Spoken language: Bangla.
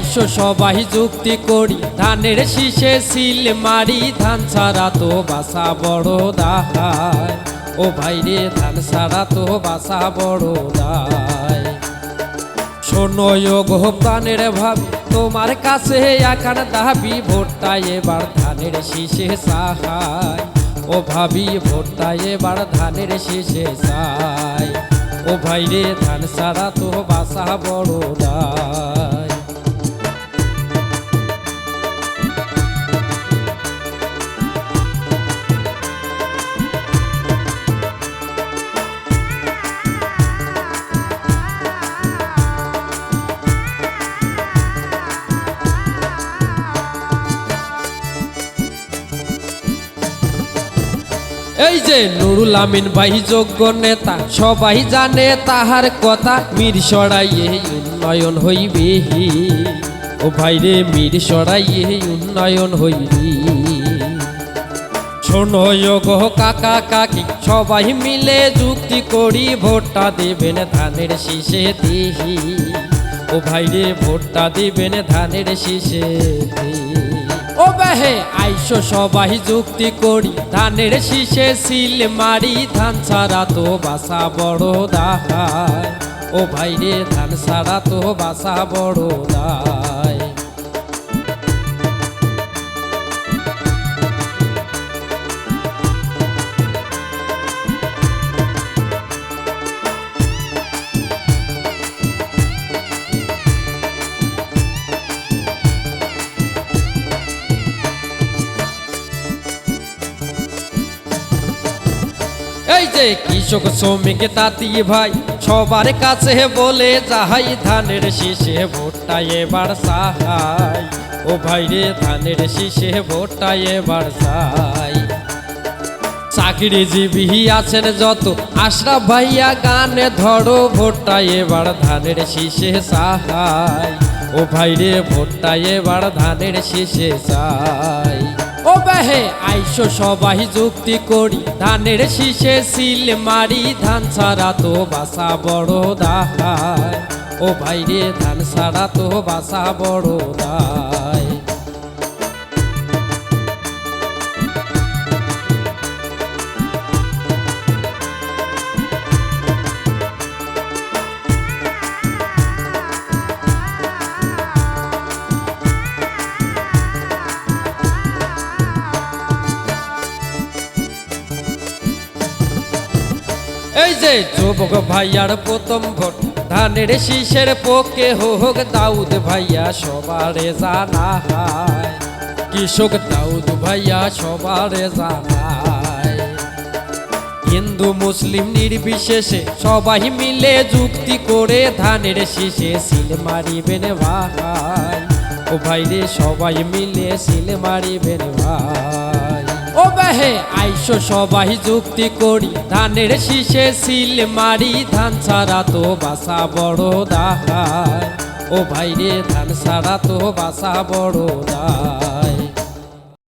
আইসো সবাই যুক্তি করি ধানের শীষে সিল মারি ধান ছাড়া তো বাসা বড় দায় ও ভাইরে ধান ছাড়া তো বাসা বড় দায় শোনো গো প্রাণের ভাবি তোমার কাছে একান দাবি ভোটটা এবার ধানের শীষে সাহায় ও ভাবি ভোটটা এবার ধানের শীষে চাই ও ভাইরে ধান ছাড়া তো বাসা বড় দায় এই যে নুরুল আমিন ভাই যোগ্য নেতা সবাই জানে তাহার কথা মিরসরাইয়ে উন্নয়ন হইবে ও ভাইরে মিরসরাইয়ে উন্নয়ন হইবে শোনো গো কাকা কাকি সবাই মিলে যুক্তি করি ভোটটা দেবেন ধানের শীষে দিহি ও ভাইরে ভোটটা দেবেন ধানের শীষে ও বাহে আইসো সবাই যুক্তি করি ধানের শীষে সিল মারি ধান ছাড়া তো বাসা বড় দায় ও ভাইরে ধান ছাড়া তো বাসা বড় দায় এই যে কৃষক শ্রমিক তাঁতি ভাই সবার কাছে বলে যাহাই ধানের শীষে ভোটটা এবার সাহাই ও ভাইরে ধানের শীষে ভোটটা এবার চাই চাকরিজীবী আছেন যত আশরাফ ভাইয়া গানে ধরো ভোটটা এবার ধানের শীষে সাহাই ও ভাইরে ভোটটা এবার ধানের শীষে চাই ও বাহে আইসো সবাই যুক্তি করি ধানের শীষে সিল মারি ধান ছাড়া তো বাসা বড় দায় ও ভাইরে ধান ছাড়া তো বাসা বড় দায় এই যে যুবক ভাইয়ার প্রথম ভোট ধানের শীষের পক্ষে হোক দাউদ ভাইয়া সবারে জানা হয় কৃষক দাউদ ভাইয়া সবারে জানায় হিন্দু মুসলিম নির্বিশেষে সবাই মিলে যুক্তি করে ধানের শীষে সিল মারিবেন ভাই ও ভাইরে সবাই মিলে সিল মারিবেন ভাই ও বাহে আইসো সবাই যুক্তি করি ধানের শীষে সিল মারি ধান ছাড়া তো বাসা বড় দায় ও ভাইরে ধান ছাড়া তো বাসা বড় দায়